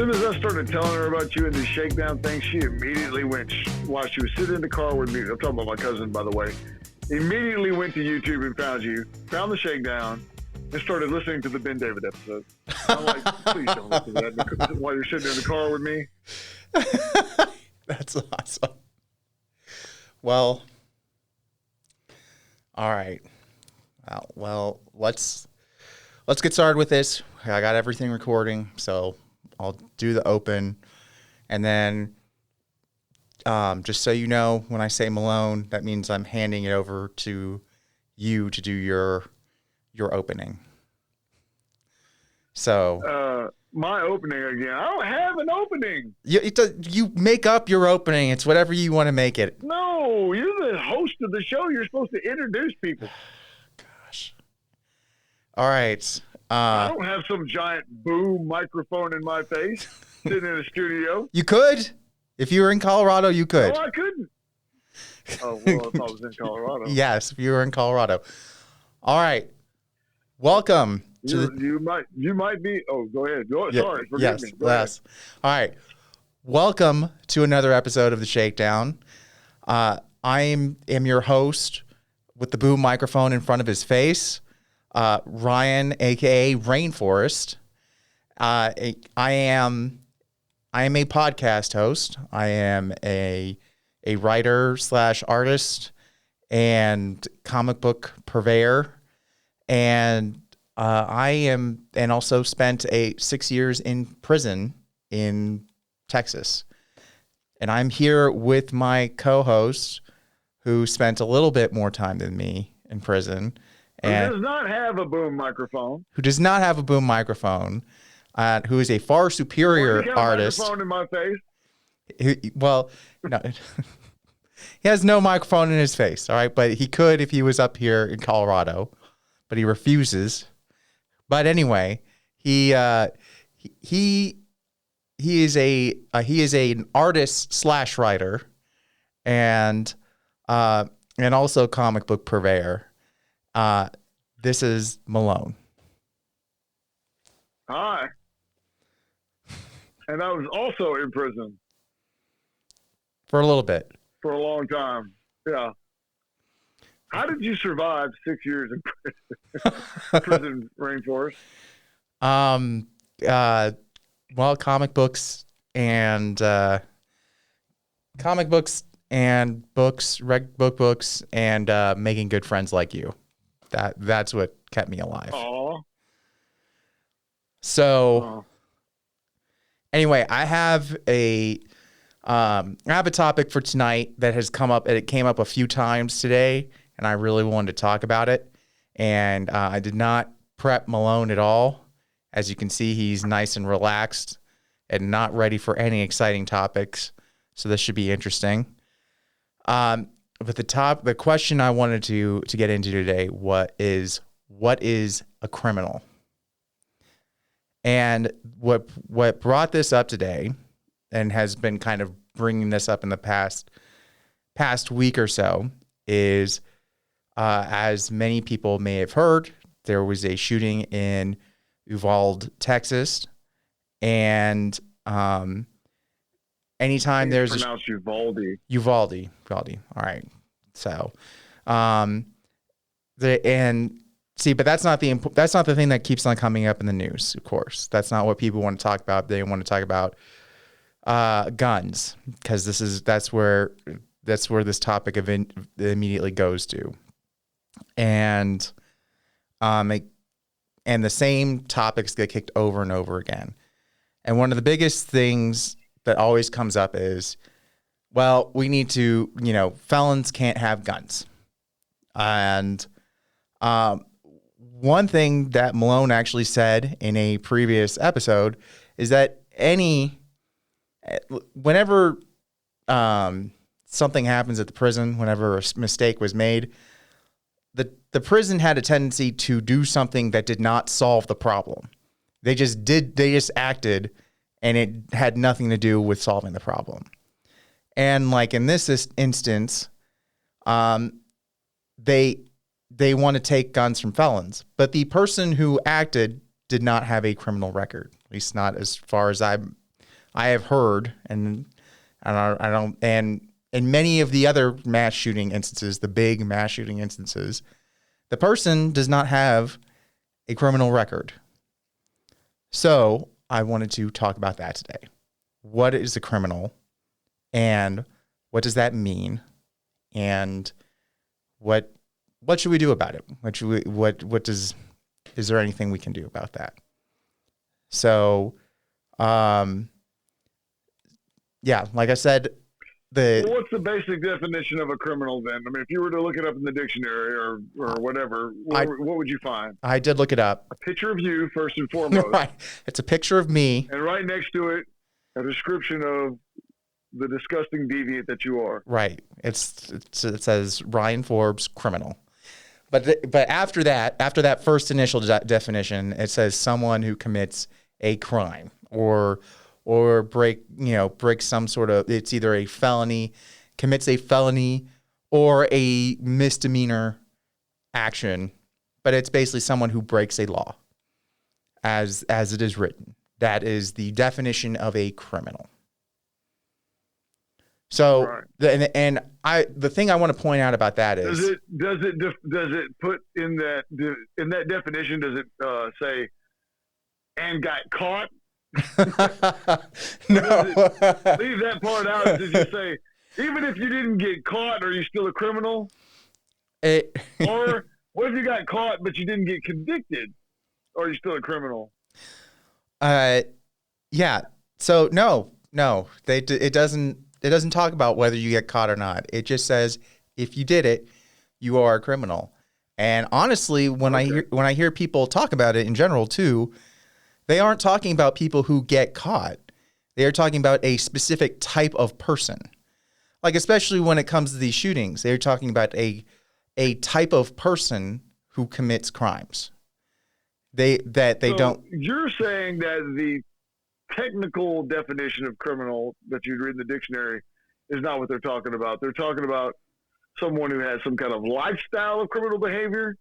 soon as I started telling her about you and the shakedown thing, she immediately went, while she was sitting in the car with me, I'm talking about my cousin, by the way, immediately went to YouTube and found you, found the shakedown, and started listening to the Ben David episode. I'm like, please don't listen to that while you're sitting in the car with me. That's awesome. Well, all right. Well, let's get started with this. I got everything recording, so I'll do the open, and then just so you know, when I say Malone, that means I'm handing it over to you to do your opening. So my opening again. I don't have an opening. You make up your opening. It's whatever you want to make it. No, you're the host of the show. You're supposed to introduce people. Gosh. All right. I don't have some giant boom microphone in my face sitting in a studio. You could. If you were in Colorado, you could. No, I couldn't. Oh, well, if I was in Colorado. Yes, if you were in Colorado. All right. Welcome. You might be. Oh, go ahead. Sorry, forgive me. Go ahead. All right. Welcome to another episode of The Shakedown. I am your host with the boom microphone in front of his face, Ryan, aka Rainforest. I am a podcast host. I am a writer / artist and comic book purveyor, and and also spent 6 years in prison in Texas. And I'm here with my co-host, who spent a little bit more time than me in prison. And who does not have a boom microphone. Who does not have a boom microphone. Who is a far superior artist. Microphone in my face. No. He has no microphone in his face, all right? But he could if he was up here in Colorado, but he refuses. But anyway, he is an artist / writer, and also comic book purveyor. This is Malone. Hi. And I was also in prison. For a little bit. For a long time. Yeah. How did you survive 6 years in prison, Rainforest? Well, comic books and books, books, and making good friends like you. That's what kept me alive. Aww. So, anyway, I have a topic for tonight that has come up, and it came up a few times today, and I really wanted to talk about it. And I did not prep Malone at all. As you can see, he's nice and relaxed and not ready for any exciting topics. So this should be interesting. But the question I wanted to get into today, what is a criminal? And what brought this up today, and has been kind of bringing this up in the past week or so, is as many people may have heard, there was a shooting in Uvalde, Texas, and anytime there's pronounced Uvalde. Uvalde. All right. So, but that's not the thing that keeps on coming up in the news. Of course, that's not what people want to talk about. They want to talk about guns, because that's where this topic immediately goes to, and the same topics get kicked over and over again. And one of the biggest things that always comes up is, well, we need to, felons can't have guns. And one thing that Malone actually said in a previous episode is that whenever something happens at the prison, whenever a mistake was made, the prison had a tendency to do something that did not solve the problem. They just acted, and it had nothing to do with solving the problem. And like in this instance, they want to take guns from felons, but the person who acted did not have a criminal record, at least not as far as I'm I have heard, and I don't, and in many of the other mass shooting instances, the big mass shooting instances, the person does not have a criminal record. So I wanted to talk about that today. What is a criminal, and what does that mean, and what should we do about it? Is there anything we can do about that? So, yeah, like I said, what's the basic definition of a criminal then? I mean, if you were to look it up in the dictionary or whatever, what would you find? I did look it up. A picture of you, first and foremost. Right. It's a picture of me. And right next to it, a description of the disgusting deviant that you are. Right. It says Ryan Forbes, criminal. But after that first initial definition, it says someone who commits a crime or break some sort of, it's either a felony, commits a felony or a misdemeanor action, but it's basically someone who breaks a law as it is written. That is the definition of a criminal. So, right. The thing I want to point out about that is, does it put in that definition? Does it say and got caught? No. Leave that part out. Does it say even if you didn't get caught, are you still a criminal? Or what if you got caught but you didn't get convicted? Are you still a criminal? Yeah. So no. It doesn't talk about whether you get caught or not. It just says if you did it, you are a criminal. And honestly, when I hear people talk about it in general too, they aren't talking about people who get caught. They are talking about a specific type of person. Like especially when it comes to these shootings, they're talking about a type of person who commits crimes. You're saying that the technical definition of criminal that you'd read in the dictionary is not what they're talking about. They're talking about someone who has some kind of lifestyle of criminal behavior.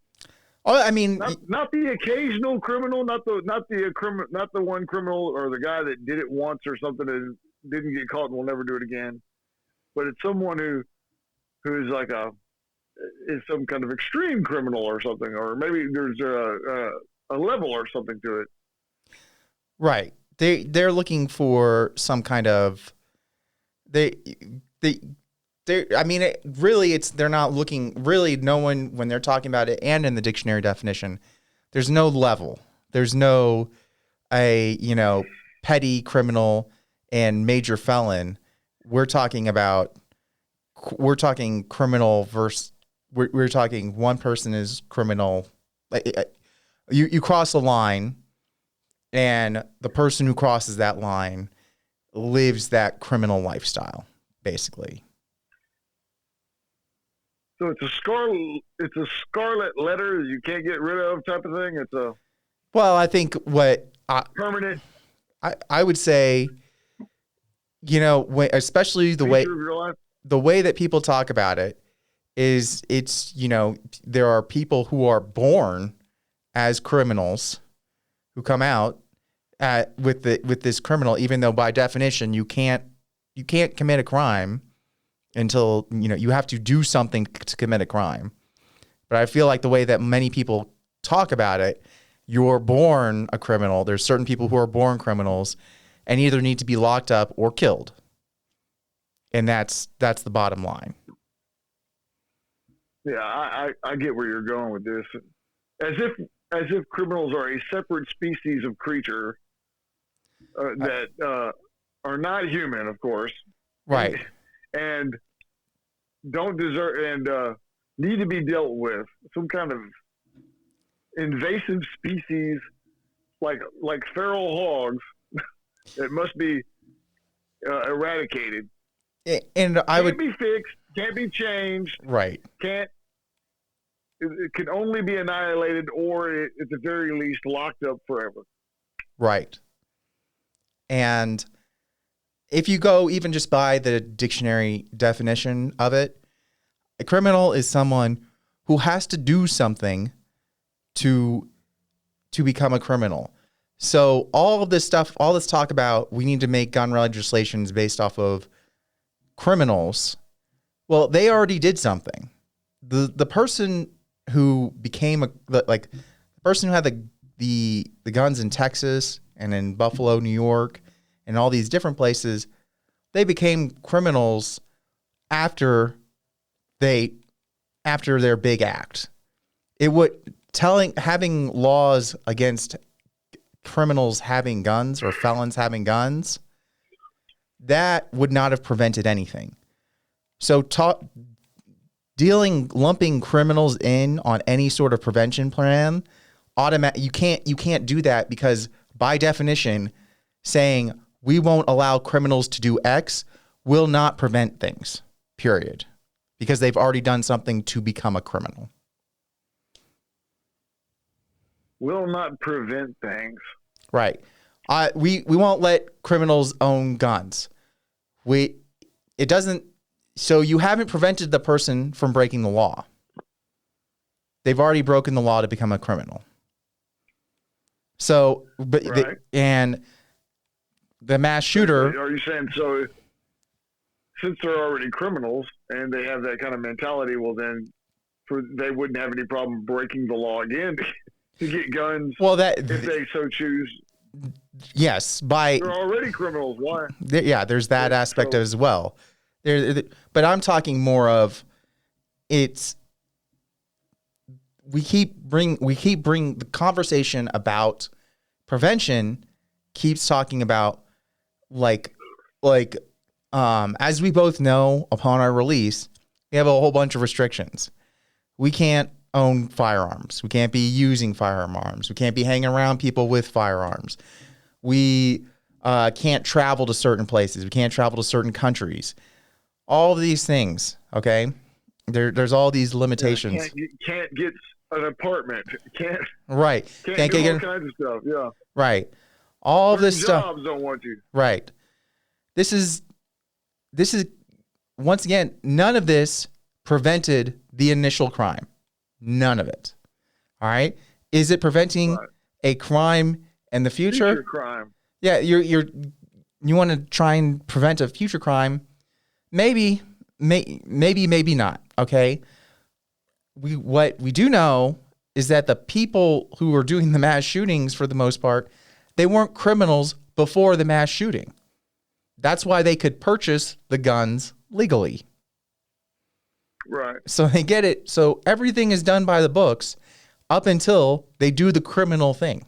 Oh, I mean, not the occasional criminal, not the one criminal or the guy that did it once or something and didn't get caught and will never do it again. But it's someone who is like is some kind of extreme criminal or something, or maybe there's a level or something to it. Right. They're looking for some kind of they're not looking really, no one, when they're talking about it and in the dictionary definition, there's no level. There's no petty criminal and major felon. We're talking criminal versus we're talking one person is criminal. You cross a line, and the person who crosses that line lives that criminal lifestyle, basically. So it's a scarlet letter you can't get rid of type of thing. Well, I think permanent. I would say, especially the way that people talk about it is there are people who are born as criminals who come out with this criminal, even though by definition you can't commit a crime until you have to do something to commit a crime. But I feel like the way that many people talk about it, you're born a criminal. There's certain people who are born criminals and either need to be locked up or killed. And that's the bottom line. Yeah, I get where you're going with this. As if criminals are a separate species of creature that are not human, of course. Right. And don't deserve and need to be dealt with. Some kind of invasive species like feral hogs that must be eradicated. And can't be fixed, can't be changed. Right. It can only be annihilated or at the very least locked up forever. Right. And if you go even just by the dictionary definition of it, a criminal is someone who has to do something to become a criminal. So all of this stuff, all this talk about we need to make gun legislations based off of criminals. Well, they already did something. The person who became the person who had the guns in Texas and in Buffalo, New York, and all these different places, they became criminals after their big act. Having laws against criminals having guns or felons having guns, that would not have prevented anything. So lumping criminals in on any sort of prevention plan, you can't do that, because by definition, saying we won't allow criminals to do X will not prevent things, period, because they've already done something to become a criminal. Will not prevent things. Right. We won't let criminals own guns. So you haven't prevented the person from breaking the law. They've already broken the law to become a criminal. So, right. And the mass shooter. Are you saying so? Since they're already criminals and they have that kind of mentality, well, then they wouldn't have any problem breaking the law again to get guns. Well, if they so choose. Yes, they're already criminals. Why? Yeah, there's that aspect as well. But I'm talking more of we keep bring the conversation about prevention keeps talking about as we both know, upon our release, we have a whole bunch of restrictions. We can't own firearms. We can't be using firearms. We can't be hanging around people with firearms. We can't travel to certain places. We can't travel to certain countries. All of these things, okay? There's all these limitations. Can't get an apartment. Can't Can't do get all kinds of stuff. Yeah. Right. All of this stuff. Jobs don't want you. Right. This is once again, none of this prevented the initial crime. None of it. All right. Is it preventing a crime in the future? Future crime. Yeah. You want to try and prevent a future crime. Maybe not. Okay. What we do know is that the people who were doing the mass shootings, for the most part, they weren't criminals before the mass shooting. That's why they could purchase the guns legally. Right. So they get it. So everything is done by the books up until they do the criminal thing.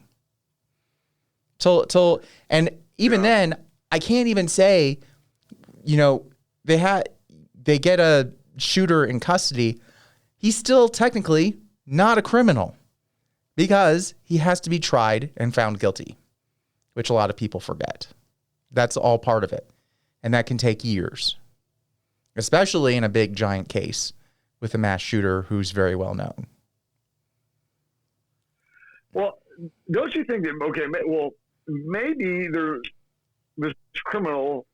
And even then, I can't even say, they get a shooter in custody. He's still technically not a criminal because he has to be tried and found guilty, which a lot of people forget. That's all part of it. And that can take years, especially in a big giant case with a mass shooter who's very well known. Well, don't you think that, maybe this criminal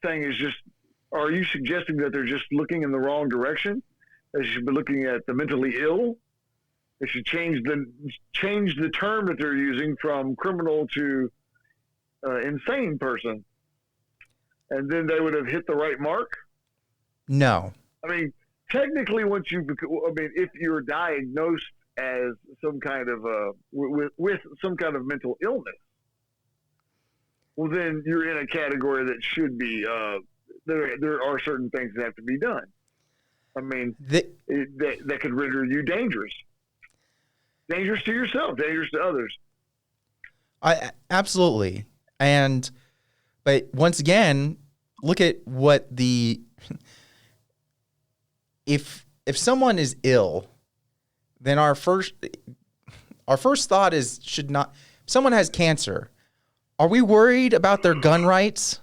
thing is just, are you suggesting that they're just looking in the wrong direction? They should be looking at the mentally ill? They should change the term that they're using from criminal to insane person. And then they would have hit the right mark? No. I mean, technically, if you're diagnosed as some kind of with some kind of mental illness, well, then you're in a category that should be there are certain things that have to be done. I mean, that could render you dangerous to yourself, dangerous to others. Absolutely. But once again, look at what if someone is ill, then our first thought is if someone has cancer, are we worried about their gun rights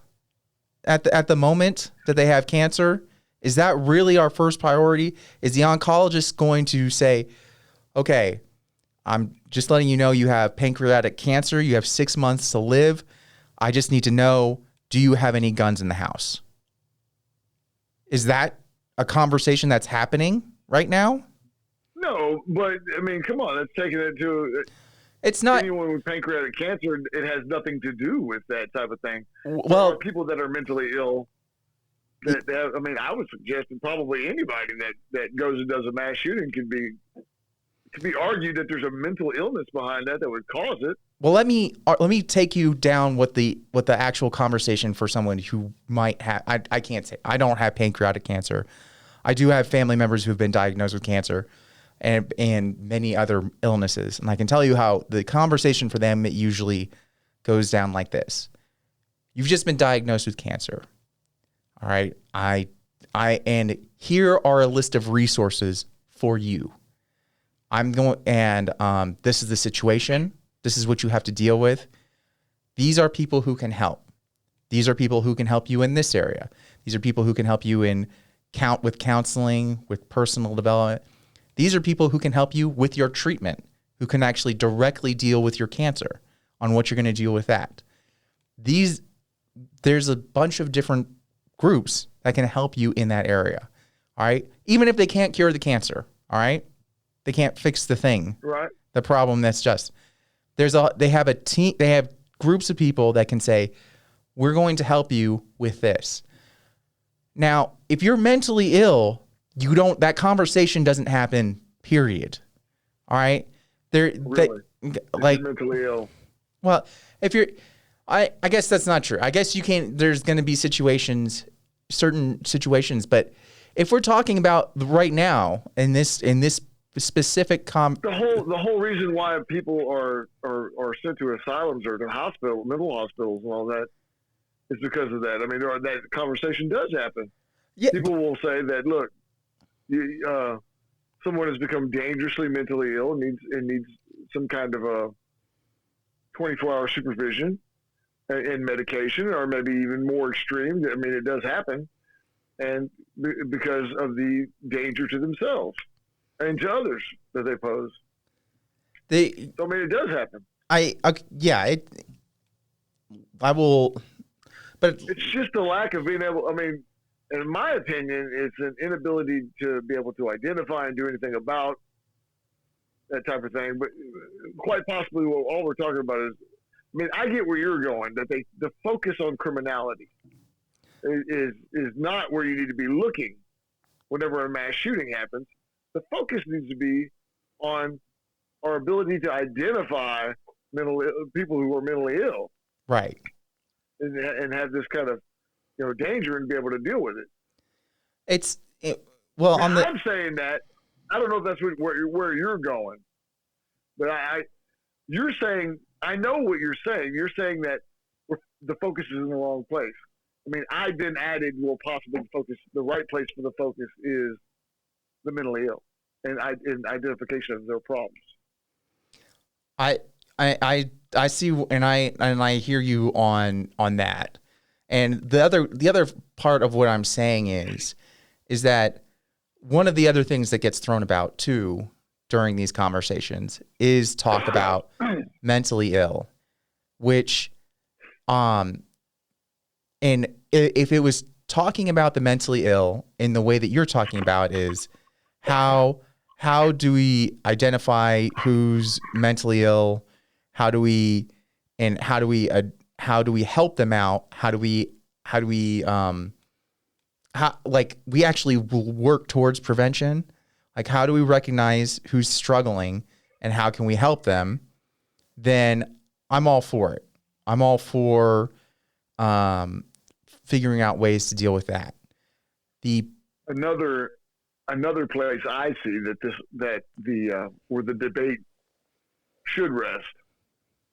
at the moment that they have cancer? Is that really our first priority? Is the oncologist going to say, okay, I'm just letting you know you have pancreatic cancer, you have 6 months to live. I just need to know, do you have any guns in the house? Is that a conversation that's happening right now? No, but I mean, come on, that's taking it to It's not. Anyone with pancreatic cancer, it has nothing to do with that type of thing. Well, there are people that are mentally ill. I mean, I would suggest that probably anybody that goes and does a mass shooting could be argued that there's a mental illness behind that would cause it. Well, let me take you down what the actual conversation for someone who might have. I can't say I don't have pancreatic cancer. I do have family members who've been diagnosed with cancer and many other illnesses, and I can tell you how the conversation for them it usually goes down like this: you've just been diagnosed with cancer. All right, and here are a list of resources for you. I'm going, and this is the situation. This is what you have to deal with. These are people who can help. These are people who can help you in this area. These are people who can help you with counseling, with personal development. These are people who can help you with your treatment, who can actually directly deal with your cancer on what you're going to deal with that. There's a bunch of different groups that can help you in that area. All right. Even if they can't cure the cancer. All right. They can't fix the thing. Right. The problem they have a team, they have groups of people that can say, we're going to help you with this. Now, if you're mentally ill, that conversation doesn't happen, period. All right. Really? Like mentally ill. Well, if you're, I guess that's not true. I guess you can't, there's going to be certain situations, but if we're talking about right now in this specific the whole reason why people are sent to asylums or to mental hospitals and all that is because of that. I mean, that conversation does happen. Yeah. People will say that, look, someone has become dangerously mentally ill and needs some kind of a 24-hour supervision and medication, or maybe even more extreme. I mean, it does happen, and because of the danger to themselves and to others that they pose. So, I mean, it does happen. I will, but it's just a lack of being able. I mean, in my opinion, it's an inability to be able to identify and do anything about that type of thing. But quite possibly, all we're talking about is, I mean, I get where you're going. That the focus on criminality is not where you need to be looking whenever a mass shooting happens. The focus needs to be on our ability to identify people who are mentally ill, right, and have this kind of danger and be able to deal with it. I'm saying that I don't know if that's where you're going, but you're saying I know what you're saying. You're saying that the focus is in the wrong place. I mean, I then added, possibly the right place for the focus is the mentally ill and identification of their problems. I see, and I hear you on that. And the other part of what I'm saying is that one of the other things that gets thrown about too during these conversations is talk about mentally ill, which, and if it was talking about the mentally ill in the way that you're talking about is how do we identify who's mentally ill? How do we help them out? We actually will work towards prevention. Like, how do we recognize who's struggling and how can we help them? Then I'm all for it. I'm all for figuring out ways to deal with that. Another place I see where the debate should rest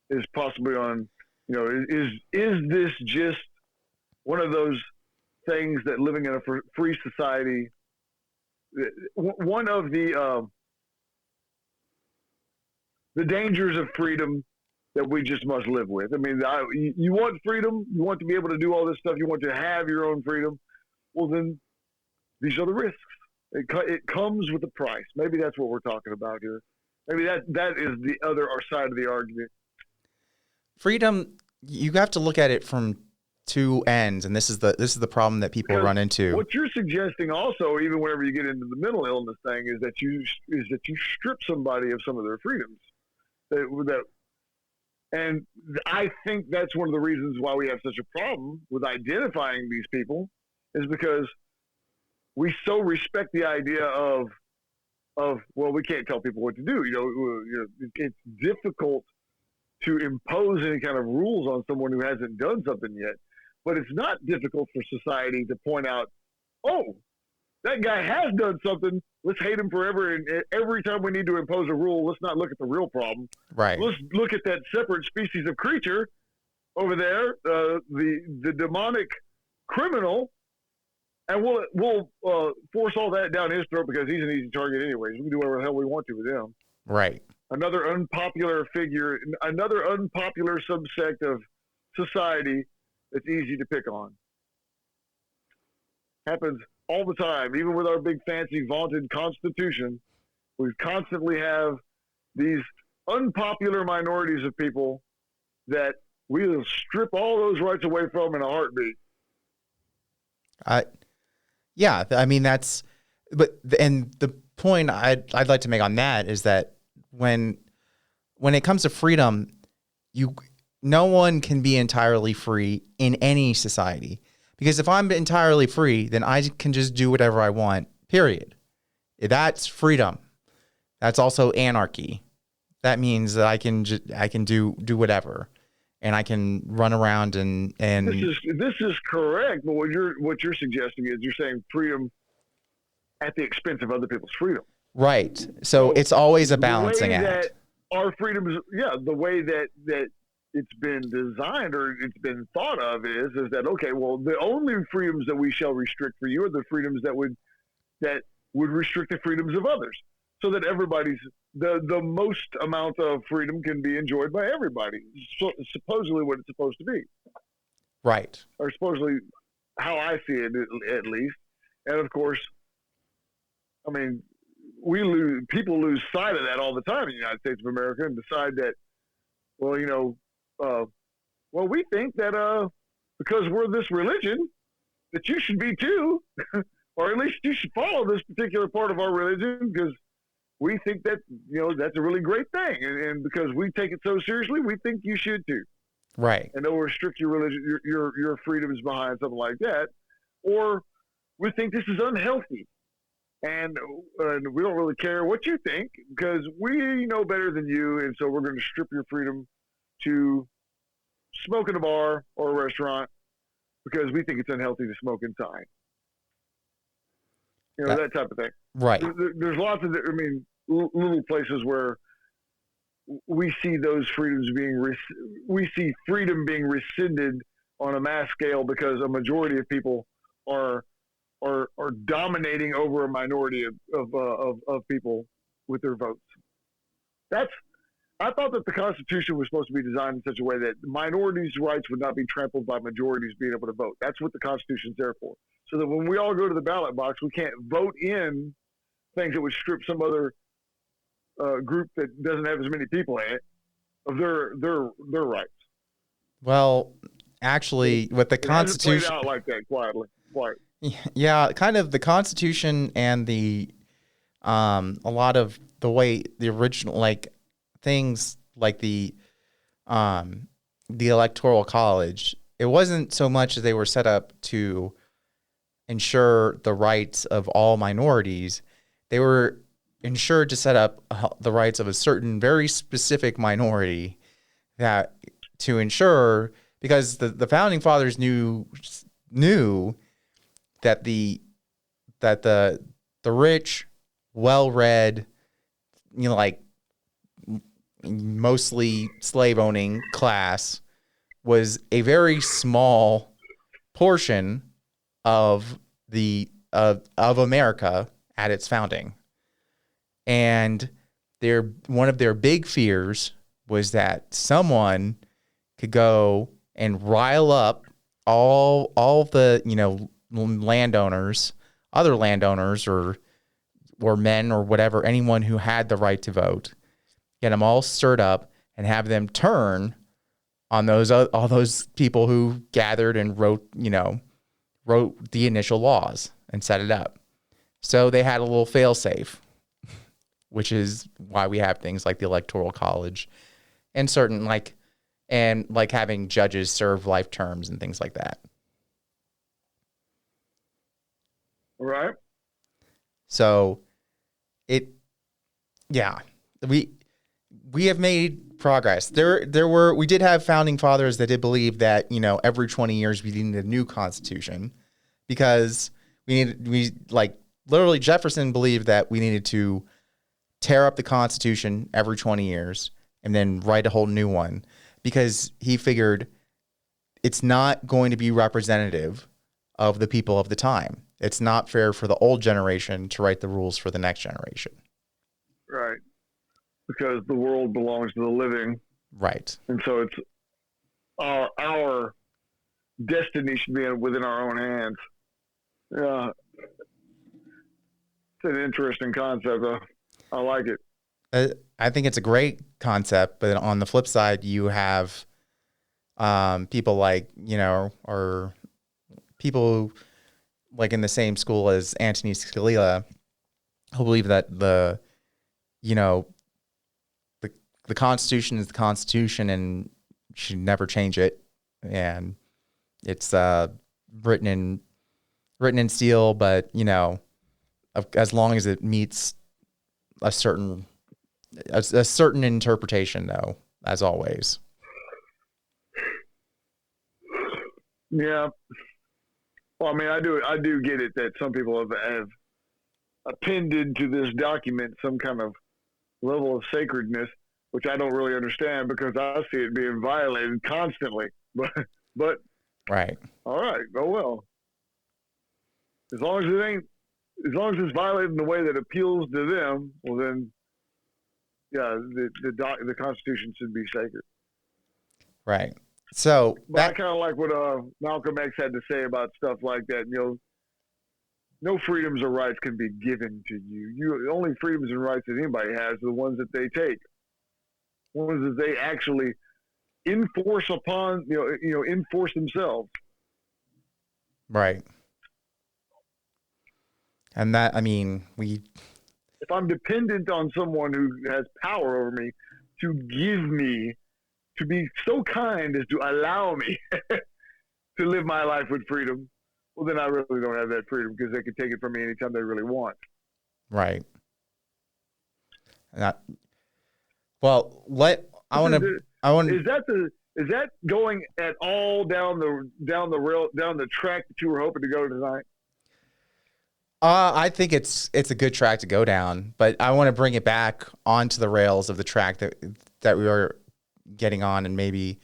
is possibly on, is this just one of those things that living in a free society, one of the dangers of freedom that we just must live with. I mean, you want freedom, you want to be able to do all this stuff, you want to have your own freedom. Well, then these are the risks. It comes with a price. Maybe that's what we're talking about here. Maybe that is the other side of the argument. Freedom, you have to look at it from two ends, and this is the problem that people run into. What you're suggesting also, even whenever you get into the mental illness thing, is that you strip somebody of some of their freedoms. That And I think that's one of the reasons why we have such a problem with identifying these people, is because we so respect the idea of well, we can't tell people what to do. It's difficult to impose any kind of rules on someone who hasn't done something yet. But it's not difficult for society to point out, oh, that guy has done something. Let's hate him forever. And every time we need to impose a rule, let's not look at the real problem. Right. Let's look at that separate species of creature over there, the demonic criminal, and we'll force all that down his throat because he's an easy target anyways. We can do whatever the hell we want to with him. Right. Another unpopular figure, another unpopular subsect of society that's easy to pick on. Happens all the time, even with our big fancy vaunted Constitution. We constantly have these unpopular minorities of people that we will strip all those rights away from in a heartbeat. Yeah, I mean and the point I'd like to make on that is that when it comes to freedom, no one can be entirely free in any society. Because if I'm entirely free, then I can just do whatever I want, period. That's freedom. That's also anarchy. That means that I can do whatever, and I can run around and this is correct. But what you're suggesting is you're saying freedom at the expense of other people's freedom. Right. So it's always a balancing act. That our freedoms, the way that it's been designed or it's been thought of is that, okay, well, the only freedoms that we shall restrict for you are the freedoms that would restrict the freedoms of others, so that everybody's the most amount of freedom can be enjoyed by everybody. So, supposedly what it's supposed to be. Right. Or supposedly how I see it, at least. And of course, I mean, people lose sight of that all the time in the United States of America and decide that, well, we think that because we're this religion, that you should be too, or at least you should follow this particular part of our religion because we think that that's a really great thing, and because we take it so seriously, we think you should too. Right. And they'll restrict your religion, your freedoms behind something like that, or we think this is unhealthy, and we don't really care what you think because we know better than you, and so we're going to strip your freedom to smoke in a bar or a restaurant because we think it's unhealthy to smoke inside. That type of thing. Right. There's lots of, little places where we see those freedoms we see freedom being rescinded on a mass scale because a majority of people are dominating over a minority of people with their votes. I thought that the Constitution was supposed to be designed in such a way that minorities' rights would not be trampled by majorities being able to vote. That's what the Constitution's there for. So that when we all go to the ballot box, we can't vote in things that would strip some other group that doesn't have as many people in it of their rights. Well, actually, with the Constitution, it hasn't played out like that quietly. Yeah, kind of the Constitution and the a lot of the way the original things like the Electoral College, it wasn't so much as they were set up to ensure the rights of all minorities. They were ensured to set up the rights of a certain very specific minority that to ensure, because the founding fathers knew that the rich, well-read, mostly slave-owning class was a very small portion of America at its founding. And one of their big fears was that someone could go and rile up all the landowners, other landowners or men or whatever, anyone who had the right to vote, get them all stirred up and have them turn on all those people who gathered and wrote the initial laws and set it up. So they had a little fail-safe, which is why we have things like the Electoral College and certain and like having judges serve life terms and things like that. Right. So we have made progress. We did have founding fathers that did believe that, every 20 years we needed a new constitution because literally Jefferson believed that we needed to tear up the Constitution every 20 years and then write a whole new one because he figured it's not going to be representative of the people of the time. It's not fair for the old generation to write the rules for the next generation. Right. Because the world belongs to the living. Right. And so it's our destiny should be within our own hands. Yeah. It's an interesting concept, though. I like it. I think it's a great concept, but on the flip side, you have people like, or people like in the same school as Anthony Scalia who believe that the Constitution is the Constitution and you should never change it. And it's written in steel, but, as long as it meets a certain interpretation, though, as always. Yeah. Well, I mean, I do get it that some people have appended to this document some kind of level of sacredness, which I don't really understand because I see it being violated constantly. But right. All right. Oh well. As long as it's violated in the way that appeals to them, well then, yeah, the Constitution should be sacred. Right. So, but I kind of like what Malcolm X had to say about stuff like that. No freedoms or rights can be given to you. The only freedoms and rights that anybody has are the ones that they take, ones that they actually enforce upon, enforce themselves. Right. And that, I mean, if I'm dependent on someone who has power over me to give me, to be so kind as to allow me to live my life with freedom, well, then I really don't have that freedom because they can take it from me anytime they really want. Right. Is that going at all down the track that you were hoping to go tonight? I think it's a good track to go down, but I want to bring it back onto the rails of the track that we were getting on and maybe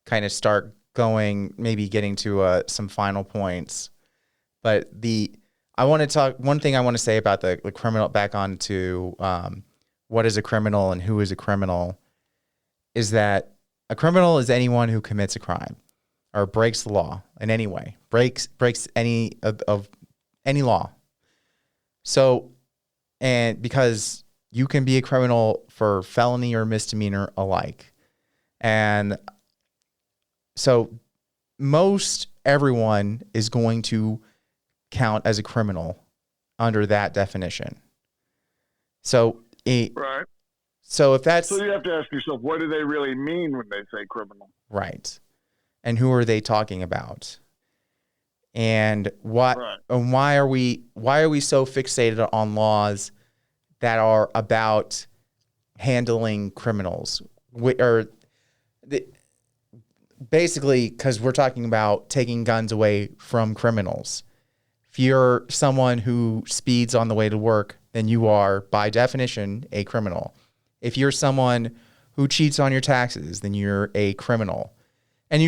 kind of start going, maybe getting to some final points. But one thing I want to say about the criminal, back on to what is a criminal and who is a criminal, is that a criminal is anyone who commits a crime or breaks the law in any way, breaks any of any law. So, and because you can be a criminal for felony or misdemeanor alike. And so most everyone is going to count as a criminal under that definition. So, right. So if that's... So you have to ask yourself, what do they really mean when they say criminal? Right. And who are they talking about? And what? Right. And why are we so fixated on laws that are about handling criminals? Basically, because we're talking about taking guns away from criminals. If you're someone who speeds on the way to work, then you are, by definition, a criminal. If you're someone who cheats on your taxes, then you're a criminal. And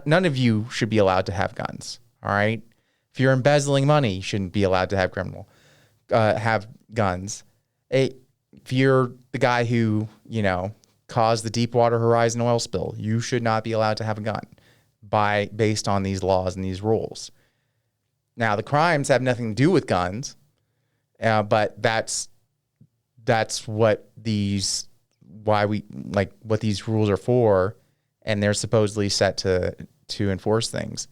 none of you should be allowed to have guns. All right. If you're embezzling money, you shouldn't be allowed to have have guns. If you're the guy who, caused the Deepwater Horizon oil spill, you should not be allowed to have a gun based on these laws and these rules. Now, the crimes have nothing to do with guns, but that's what what these rules are for, and they're supposedly set to enforce things.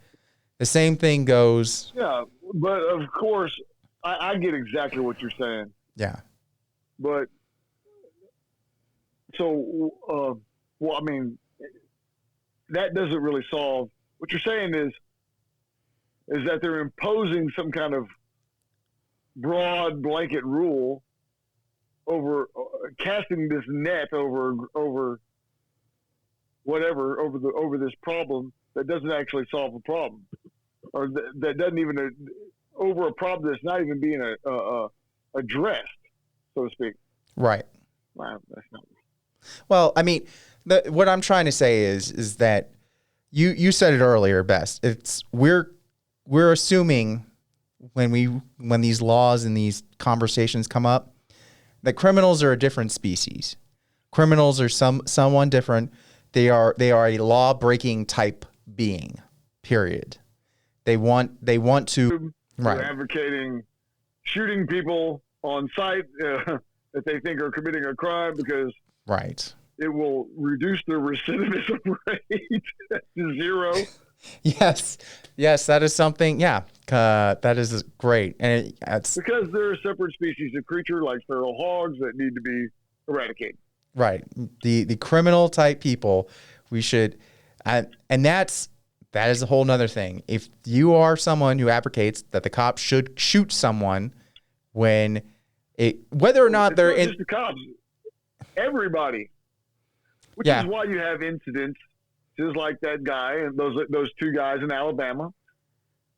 The same thing goes. Yeah, but of course, I get exactly what you're saying. Yeah. But, so, well, I mean, that doesn't really solve. What you're saying is that they're imposing some kind of broad blanket rule over casting this net over whatever over this problem that doesn't actually solve a problem, or that doesn't even over a problem that's not even being addressed, so to speak. Right. Wow, that's not. Well, I mean, what I'm trying to say is that you said it earlier best. It's we're assuming when these laws and these conversations come up that criminals are a different species. Criminals are someone different. They are a law-breaking type being. Period. They want to. Right. They're advocating shooting people on sight that they think are committing a crime because right. It will reduce their recidivism rate to 0. Yes, that is something. Yeah, that is great, and it's because they're a separate species of creature like feral hogs that need to be eradicated. Right, the criminal type people, we should, and that is a whole nother thing. If you are someone who advocates that the cops should shoot someone when whether or not they're not just the cops, everybody, which is why you have incidents. Just like that guy and those 2 guys in Alabama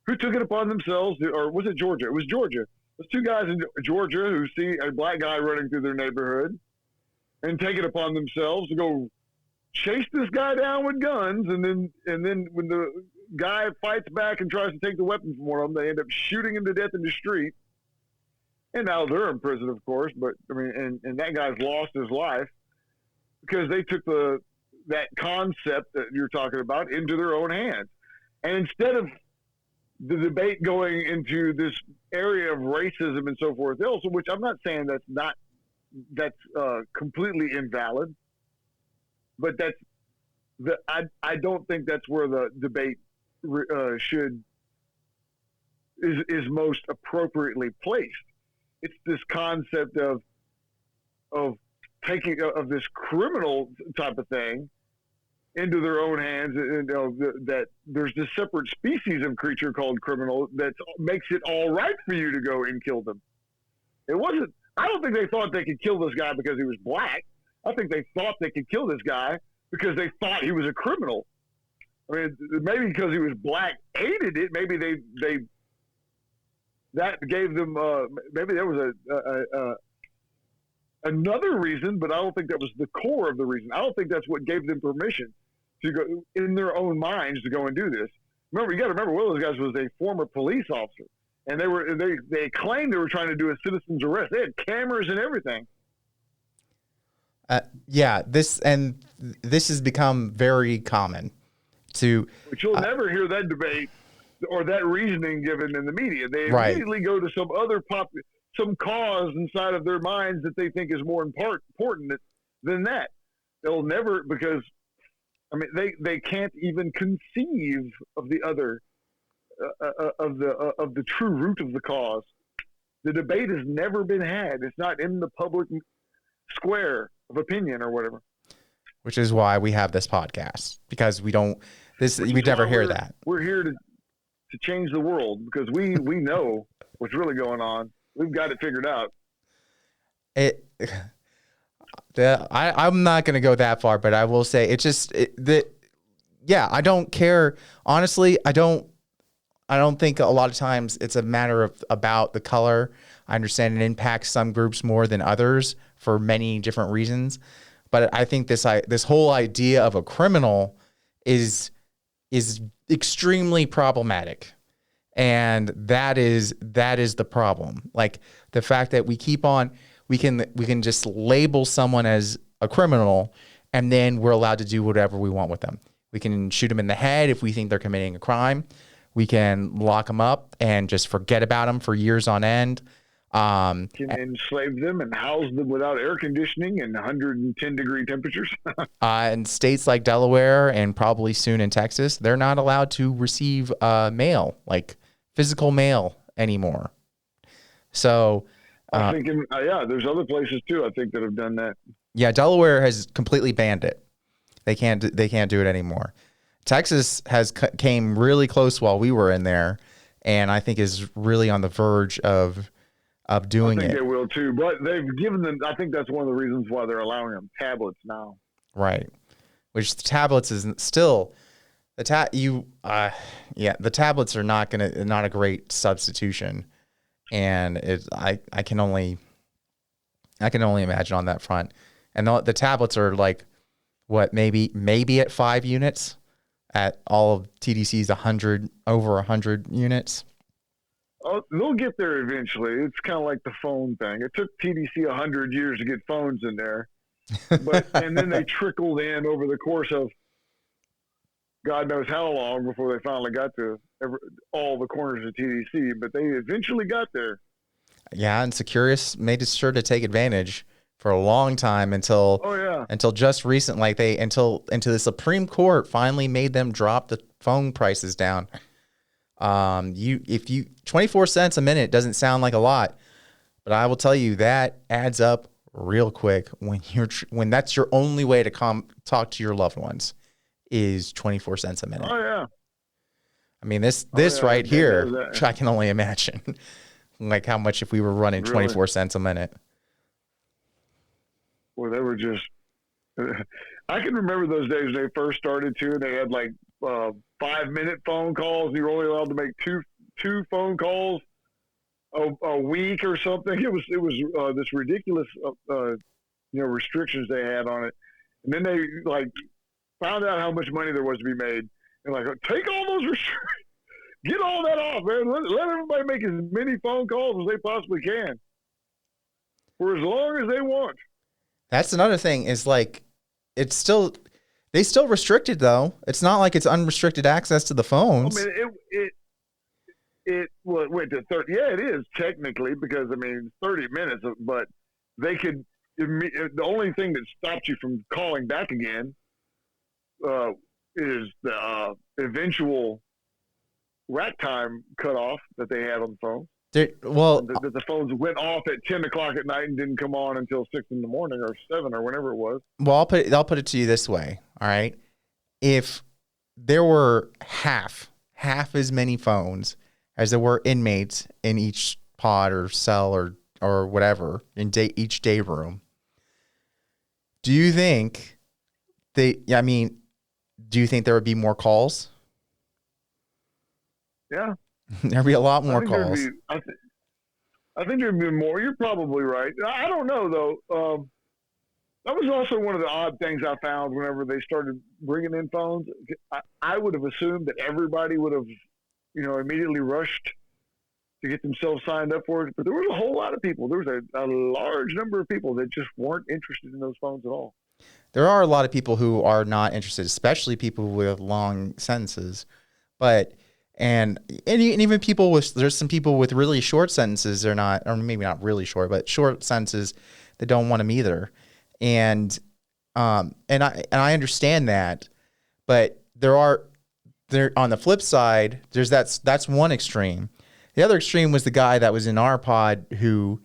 who took it upon themselves, or was it Georgia? It was Georgia. Those 2 guys in Georgia who see a black guy running through their neighborhood and take it upon themselves to go chase this guy down with guns, and then when the guy fights back and tries to take the weapon from one of them, they end up shooting him to death in the street. And now they're in prison, of course. But I mean, and that guy's lost his life because they took that concept that you're talking about into their own hands. And instead of the debate going into this area of racism and so forth, also, which I'm not saying that's completely invalid, but I don't think that's where the debate is most appropriately placed. It's this concept of taking of this criminal type of thing into their own hands, and that there's this separate species of creature called criminal that makes it all right for you to go and kill them. It wasn't. I don't think they thought they could kill this guy because he was black. I think they thought they could kill this guy because they thought he was a criminal. I mean, maybe because he was black, hated it. Maybe they that gave them. Maybe there was another reason, but I don't think that was the core of the reason. I don't think that's what gave them permission to go in their own minds to go and do this. Remember, you got to remember, one of those guys was a former police officer, and they claimed they were trying to do a citizen's arrest. They had cameras and everything. This has become very common. But you'll never hear that debate or that reasoning given in the media. They immediately go to some other some cause inside of their minds that they think is more important than that. They'll never, because I mean they can't even conceive of the other of the true root of the cause. The debate has never been had. It's not in the public square of opinion or whatever. Which is why we have this podcast, because we never hear that. We're here to change the world because we know what's really going on. We've got it figured out. I'm not going to go that far, but I will say it's just I don't care. Honestly, I don't think a lot of times it's a matter of about the color. I understand it impacts some groups more than others for many different reasons. But I think this whole idea of a criminal is extremely problematic. And that is the problem. Like the fact that we can just label someone as a criminal, and then we're allowed to do whatever we want with them. We can shoot them in the head if we think they're committing a crime. We can lock them up and just forget about them for years on end. Can enslave them and house them without air conditioning and 110-degree temperatures. In states like Delaware and probably soon in Texas, they're not allowed to receive mail, like physical mail anymore. So I'm thinking, there's other places too, I think, that have done that. Yeah, Delaware has completely banned it. They can't do it anymore. Texas came really close while we were in there, and I think is really on the verge of doing I think it. they will too, but they've given them. I think that's one of the reasons why they're allowing them tablets now. Right, which the tablets is still the the tablets are not a great substitution, and I can only imagine on that front, and the tablets are like what maybe at 5 units. At all of TDC's over 100 units. Oh, they'll get there eventually. It's kind of like the phone thing. It took TDC 100 years to get phones in there, and then they trickled in over the course of God knows how long before they finally got to all the corners of TDC. But they eventually got there. Yeah, and Securus made sure to take advantage for a long time until just recent, like until the Supreme Court finally made them drop the phone prices down. 24 cents a minute doesn't sound like a lot, but I will tell you that adds up real quick when that's your only way to talk to your loved ones is 24 cents a minute. Oh yeah. I mean this right here, I can only imagine like how much if we were running 24 cents a minute. Well, they were just. I can remember those days when they first started too. And they had like 5-minute phone calls. And you were only allowed to make two phone calls a week or something. It was this ridiculous restrictions they had on it. And then they like found out how much money there was to be made. And like take all those restrictions, get all that off, man. Let everybody make as many phone calls as they possibly can for as long as they want. That's another thing is like, they still restricted though. It's not like it's unrestricted access to the phones. I mean, it went to 30. Yeah, it is technically because I mean 30 minutes, but they could. The only thing that stops you from calling back again is the eventual rack time cutoff that they had on the phone. That the phones went off at 10 o'clock at night and didn't come on until 6 in the morning or 7 or whenever it was. Well, I'll put it to you this way. All right. If there were half as many phones as there were inmates in each pod or cell or whatever in each day room, do you think do you think there would be more calls? Yeah. There'd be a lot more calls. I think there'd be more. You're probably right. I don't know, though. That was also one of the odd things I found whenever they started bringing in phones. I would have assumed that everybody would have, immediately rushed to get themselves signed up for it. But there was a whole lot of people. There was a large number of people that just weren't interested in those phones at all. There are a lot of people who are not interested, especially people with long sentences. And even people there's some people with really short sentences. They're not, or maybe not really short, but short sentences that don't want them either. And I understand that, but there on the flip side, that's one extreme. The other extreme was the guy that was in our pod who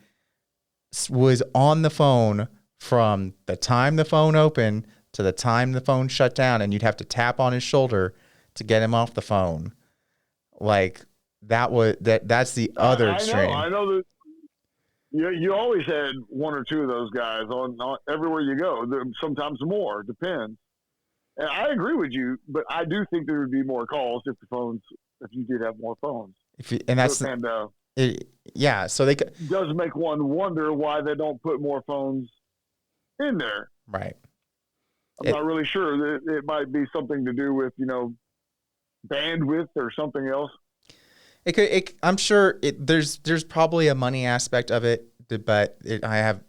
was on the phone from the time the phone opened to the time the phone shut down, and you'd have to tap on his shoulder to get him off the phone. Like that's the other extreme. I know that. You always had one or two of those guys on everywhere you go. Sometimes more, depends. And I agree with you, but I do think there would be more calls if you did have more phones. So they it does make one wonder why they don't put more phones in there. Right. I'm not really sure. It might be something to do with bandwidth or something else. I'm sure there's probably a money aspect of it, but I have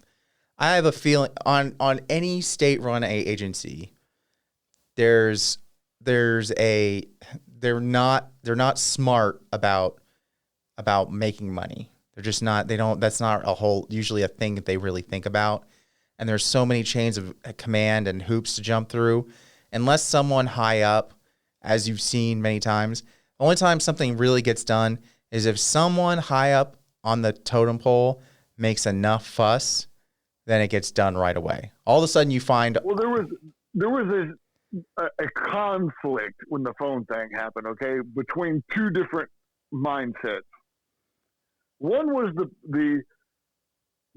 a feeling on any state-run agency, they're not smart about making money. They're just not. That's not usually a thing that they really think about. And there's so many chains of command and hoops to jump through. Unless someone high up, as you've seen many times, the only time something really gets done is if someone high up on the totem pole makes enough fuss, then it gets done right away. All of a sudden you find... Well, there was a conflict when the phone thing happened, okay, between two different mindsets. One was the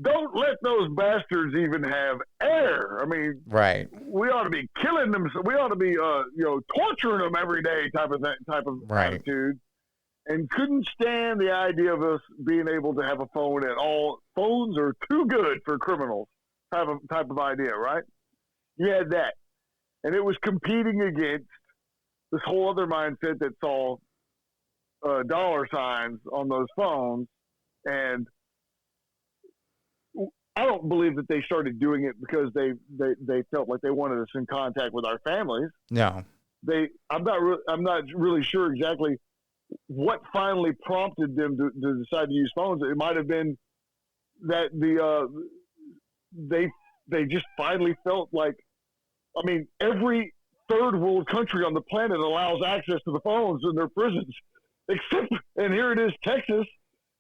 don't let those bastards even have air. I mean, right. We ought to be killing them. We ought to be, torturing them every day type of Right. attitude. And couldn't stand the idea of us being able to have a phone at all. Phones are too good for criminals type of idea, right? You had that. And it was competing against this whole other mindset that saw dollar signs on those phones. And I don't believe that they started doing it because they felt like they wanted us in contact with our families. No. I'm not really sure exactly what finally prompted them to decide to use phones. It might have been that they just finally felt like, I mean, every third world country on the planet allows access to the phones in their prisons, except, and here it is, Texas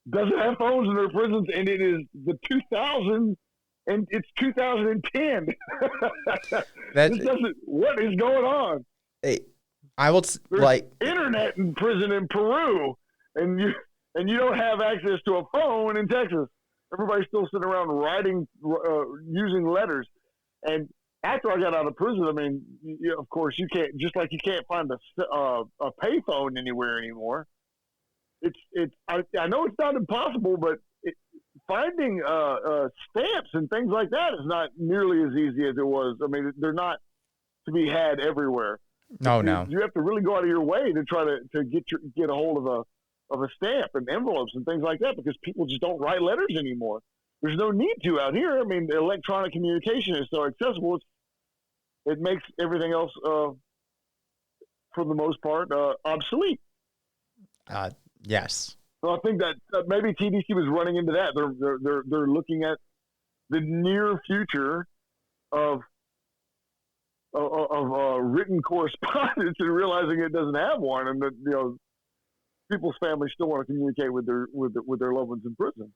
doesn't have phones in their prisons, and it is the 2000, and it's 2010. What is going on? I will There's internet in prison in Peru, and you don't have access to a phone in Texas. Everybody's still sitting around writing, using letters. And after I got out of prison, I mean, of course, you can't, just like you can't find a payphone anywhere anymore. I know it's not impossible, but finding stamps and things like that is not nearly as easy as it was. I mean, they're not to be had everywhere. No. You have to really go out of your way to try to get a hold of a stamp and envelopes and things like that, because people just don't write letters anymore. There's no need to out here. I mean, electronic communication is so accessible. It makes everything else, for the most part, obsolete. Yes. So I think that maybe TDC was running into that. They're looking at the near future of written correspondence and realizing it doesn't have one, and that people's families still want to communicate with their loved ones in prison.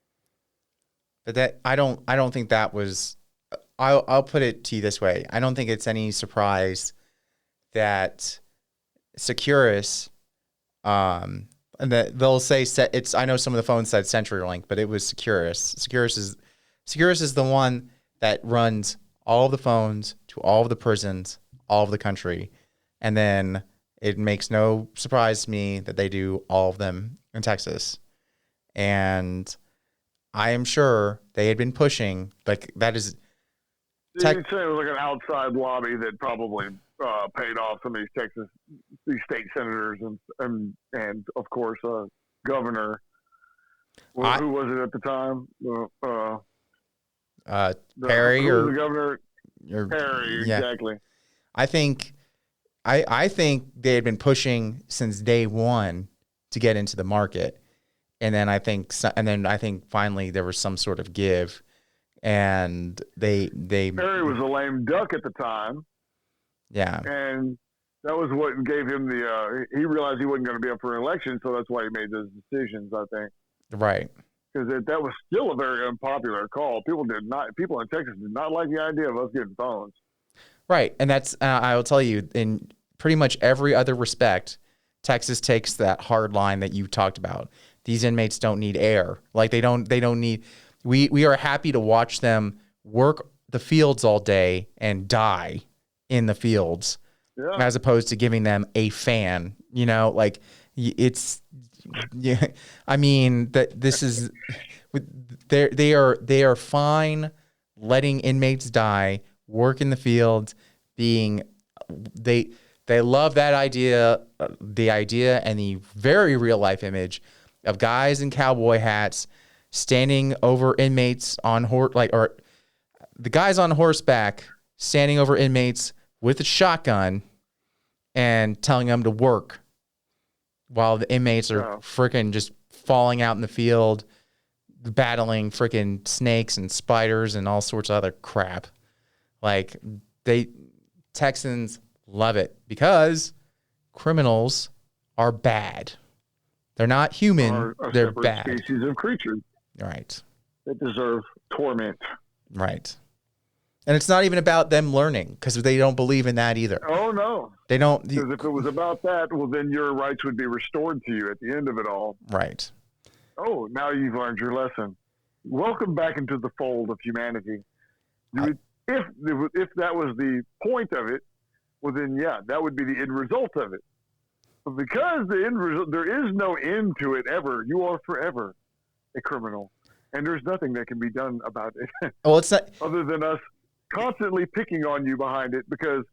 But that I don't think that was. I'll put it to you this way. I don't think it's any surprise that Securus, and that they'll say it's. I know some of the phones said CenturyLink, but it was Securus. Securus is the one that runs all of the phones to all of the prisons, all of the country, and then it makes no surprise to me that they do all of them in Texas. And I am sure they had been pushing, like, that is. You'd say it was like an outside lobby that probably paid off some of these state senators and of course, governor. Who was it at the time? Perry or the governor? Perry, yeah. Exactly. I think they had been pushing since day one to get into the market, and then I think finally there was some sort of give, and they Perry was a lame duck at the time. Yeah, and that was what gave him he realized he wasn't going to be up for an election, so that's why he made those decisions, I think. Right. Because that was still a very unpopular call. People in Texas did not like the idea of us getting phones. Right, and that's I will tell you, in pretty much every other respect, Texas takes that hard line that you talked about. These inmates don't need air. Like they don't need. We are happy to watch them work the fields all day and die in the fields, as opposed to giving them a fan. Like it's. Yeah, I mean that this is. They are fine letting inmates die, work in the fields, they love that idea, the idea and the very real life image of guys in cowboy hats standing over inmates or the guys on horseback standing over inmates with a shotgun and telling them to work while the inmates are freaking just falling out in the field, battling freaking snakes and spiders and all sorts of other crap. Like Texans love it because criminals are bad. They're not human. They're bad. Species of creatures. Right. That deserve torment. Right. And it's not even about them learning because they don't believe in that either. Oh, no. They don't. Because if it was about that, well, then your rights would be restored to you at the end of it all. Right. Oh, now you've learned your lesson. Welcome back into the fold of humanity. If that was the point of it, well, then, yeah, that would be the end result of it. But because the end result, there is no end to it ever. You are forever a criminal. And there's nothing that can be done about it. Well, it's not other than us constantly picking on you behind it, because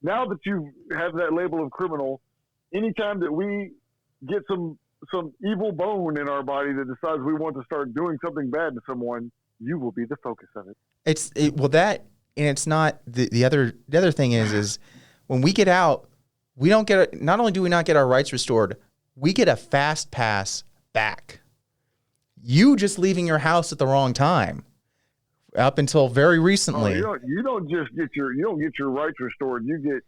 now that you have that label of criminal, anytime that we get some evil bone in our body that decides we want to start doing something bad to someone, you will be the focus of it. It's not the other thing is when we get out, we don't get, not only do we not get our rights restored, we get a fast pass back. You just leaving your house at the wrong time. Up until very recently, you don't get your rights restored. You get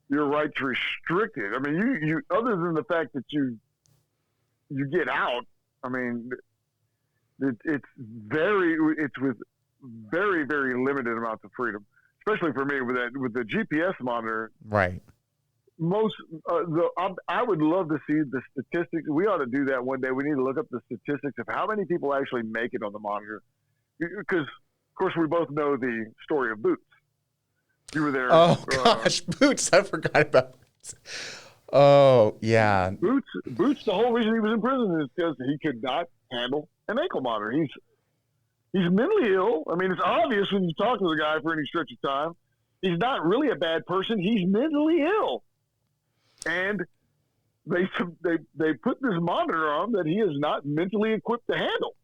your rights restricted. I mean, you other than the fact that you get out. I mean, it's with very, very limited amounts of freedom, especially for me with the GPS monitor. Right. I would love to see the statistics. We ought to do that one day. We need to look up the statistics of how many people actually make it on the monitor. Because, of course, we both know the story of Boots. You were there. Oh, gosh, Boots. I forgot about Boots. Oh, yeah. Boots, the whole reason he was in prison is because he could not handle an ankle monitor. He's mentally ill. I mean, it's obvious when you talk to the guy for any stretch of time. He's not really a bad person. He's mentally ill. And they put this monitor on that he is not mentally equipped to handle.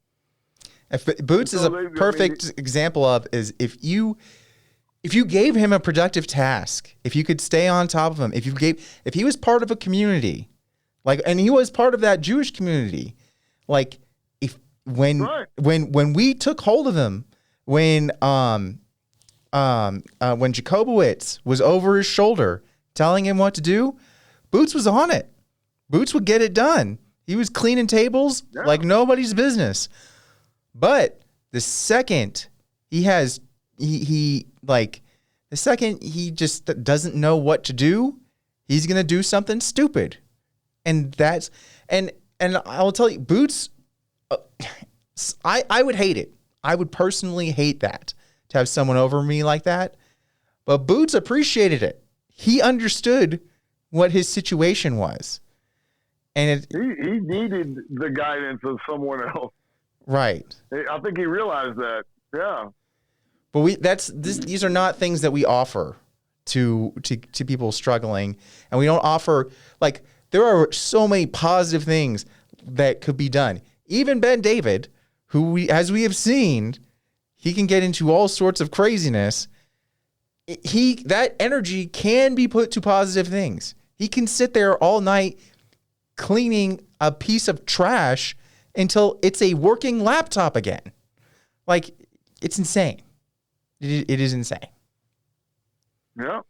Boots is a perfect example of is if you gave him a productive task, if you could stay on top of him, if he was part of a community, and he was part of that Jewish community, when we took hold of him, when Jacobowitz was over his shoulder telling him what to do, Boots was on it. Boots would get it done. He was cleaning tables like nobody's business. But the second the second he just doesn't know what to do, he's going to do something stupid. And I'll tell you, Boots, I would hate it. I would personally hate that, to have someone over me like that. But Boots appreciated it. He understood what his situation was. And he needed the guidance of someone else. Right. I think he realized that. Yeah. But these are not things that we offer to people struggling. And we don't offer, there are so many positive things that could be done. Even Ben David, who as we have seen, he can get into all sorts of craziness. That energy can be put to positive things. He can sit there all night cleaning a piece of trash until it's a working laptop again. It's insane. It is insane. Yeah.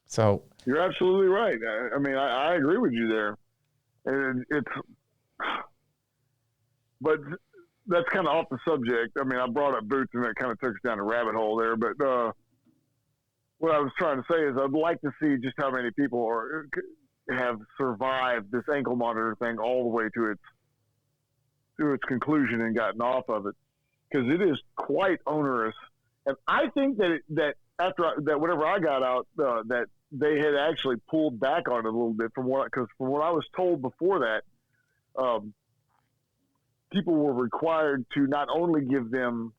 So you're absolutely right. I mean, I agree with you there. And but that's kind of off the subject. I mean, I brought up Boots and that kind of took us down a rabbit hole there. But what I was trying to say is I'd like to see just how many people have survived this ankle monitor thing all the way to its conclusion and gotten off of it, because it is quite onerous. And I think that whenever I got out, that they had actually pulled back on it a little bit from what I was told before that, people were required to not only give them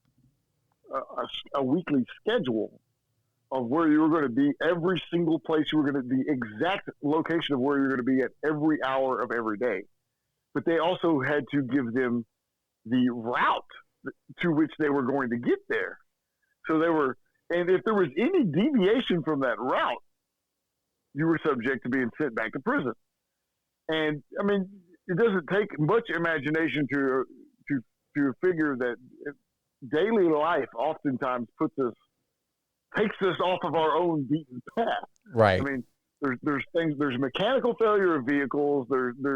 a weekly schedule of where you were going to be, every single place you were going to, the exact location of where you're going to be at every hour of every day, but they also had to give them the route to which they were going to get there. So and if there was any deviation from that route, you were subject to being sent back to prison. And I mean, it doesn't take much imagination to figure that daily life oftentimes takes us off of our own beaten path. Right. I mean, there's mechanical failure of vehicles. There's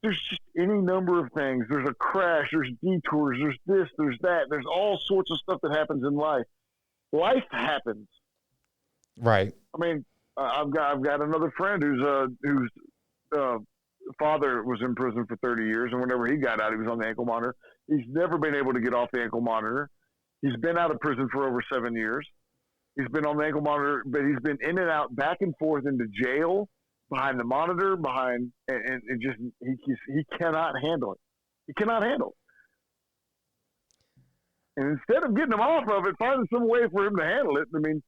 there's just any number of things. There's a crash, there's detours, there's this, there's that, there's all sorts of stuff that happens in life. Life happens. Right. I mean, I've got another friend whose father was in prison for 30 years, and whenever he got out, he was on the ankle monitor. He's never been able to get off the ankle monitor. He's been out of prison for over 7 years. He's been on the ankle monitor, but he's been in and out, back and forth into jail, behind the monitor, and just he cannot handle it. He cannot handle it. And instead of getting him off of it, finding some way for him to handle it, I mean,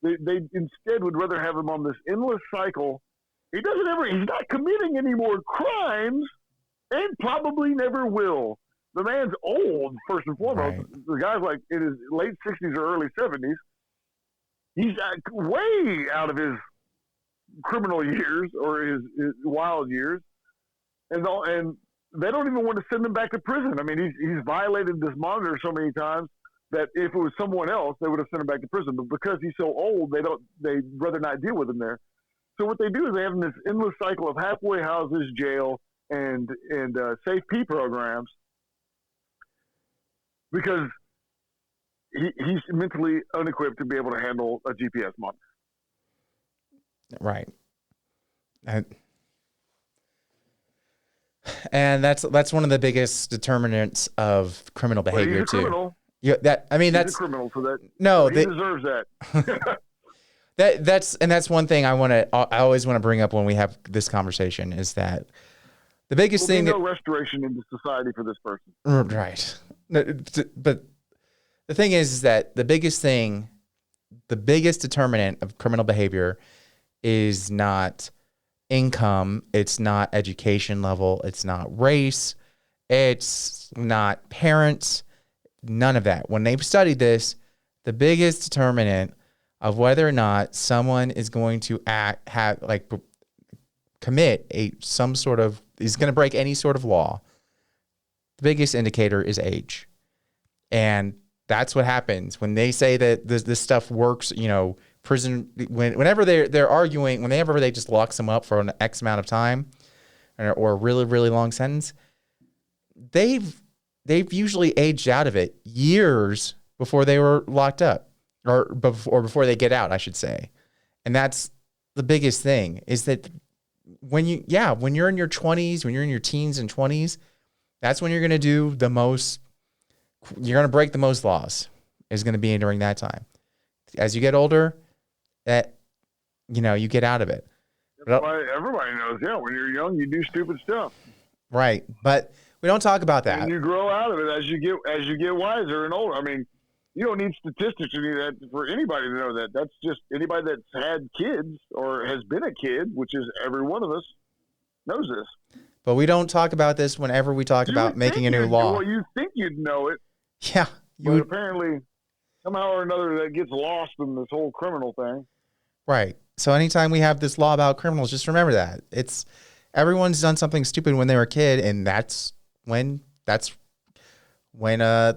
they instead would rather have him on this endless cycle. He's not committing any more crimes, and probably never will. The man's old, first and foremost. Right. The guy's like in his late 60s or early 70s. He's way out of his criminal years or his wild years, and they don't even want to send him back to prison. I mean, he's violated this monitor so many times that if it was someone else, they would have sent him back to prison. But because he's so old, they'd rather not deal with him there. So what they do is they have him this endless cycle of halfway houses, jail, and safe P programs, because he's mentally unequipped to be able to handle a GPS monitor. Right. And that's one of the biggest determinants of criminal behavior, he's a criminal. Yeah, that's a criminal, so that he deserves that. that's one thing I always want to bring up when we have this conversation is that the biggest thing no restoration into society for this person. Right. But the thing is that the biggest determinant of criminal behavior is not income, it's not education level, it's not race, it's not parents, none of that. When they've studied this, the biggest determinant of whether or not someone is going to commit is going to break any sort of law, the biggest indicator is age. And that's what happens when they say that this stuff works, prison, whenever they're arguing, whenever they just lock them up for an X amount of time or a really, really long sentence, they've usually aged out of it years before they were locked up or before they get out, I should say. And that's the biggest thing is that when you're in your 20s, when you're in your teens and 20s, that's when you're going to do the most, you're going to break the most laws is going to be during that time. As you get older, you get out of it. Everybody knows, when you're young, you do stupid stuff. Right. But we don't talk about that. And you grow out of it as you get wiser and older. I mean, you don't need statistics or any of that for anybody to know that. That's just anybody that's had kids or has been a kid, which is every one of us, knows this. But we don't talk about this whenever we talk about making a new law. Well, you think you'd know it. Yeah. But apparently, somehow or another, that gets lost in this whole criminal thing. Right. So anytime we have this law about criminals, just remember that. Everyone's done something stupid when they were a kid, and that's when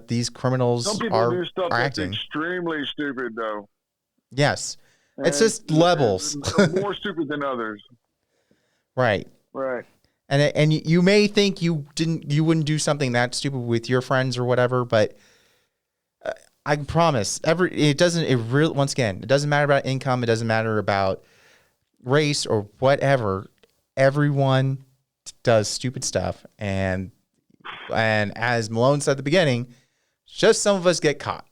these criminals Some people do stuff that's acting extremely stupid, though. Yes. It's just levels. More stupid than others. Right. Right. And you may think you wouldn't do something that stupid with your friends or whatever, but I promise once again, it doesn't matter about income. It doesn't matter about race or whatever. Everyone does stupid stuff. And as Malone said at the beginning, just some of us get caught.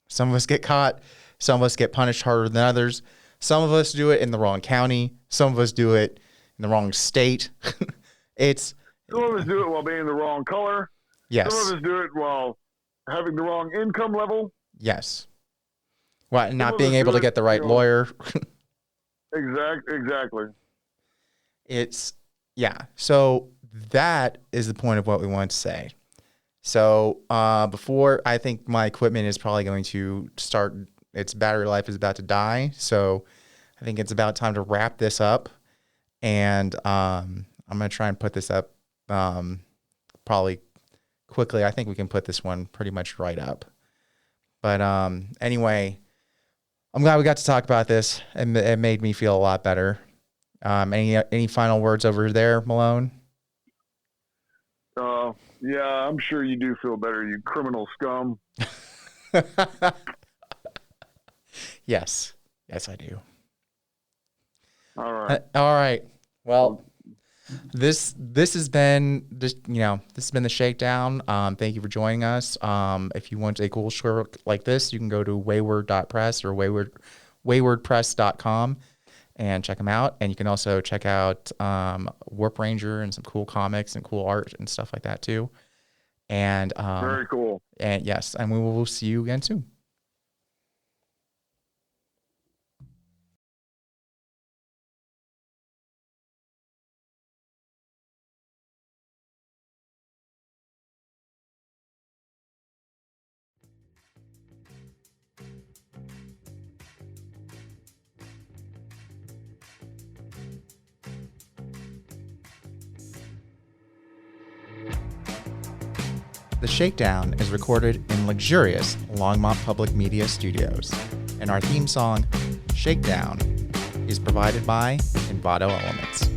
Some of us get caught. Some of us get punished harder than others. Some of us do it in the wrong county. Some of us do it in the wrong state. Some of us do it while being the wrong color. Yes. Some of us do it while having the wrong income level. Yes. Well, not being able to get the right lawyer. Exactly. So that is the point of what we want to say. So before, I think my equipment is probably going to start, its battery life is about to die. So I think it's about time to wrap this up. And I'm going to try and put this up probably quickly. I think we can put this one pretty much right up. But anyway, I'm glad we got to talk about this. It made me feel a lot better. Any final words over there, Malone? Yeah, I'm sure you do feel better, you criminal scum. Yes, I do. All right. All right. Well, this has been this has been the Shakedown. Thank you for joining us. If you want a cool shirt like this, you can go to wayward.press or waywardpress.com and check them out. And you can also check out Warp Ranger and some cool comics and cool art and stuff like that too. And very cool. And yes, and we will see you again soon. The Shakedown is recorded in luxurious Longmont Public Media Studios, and our theme song, Shakedown, is provided by Envato Elements.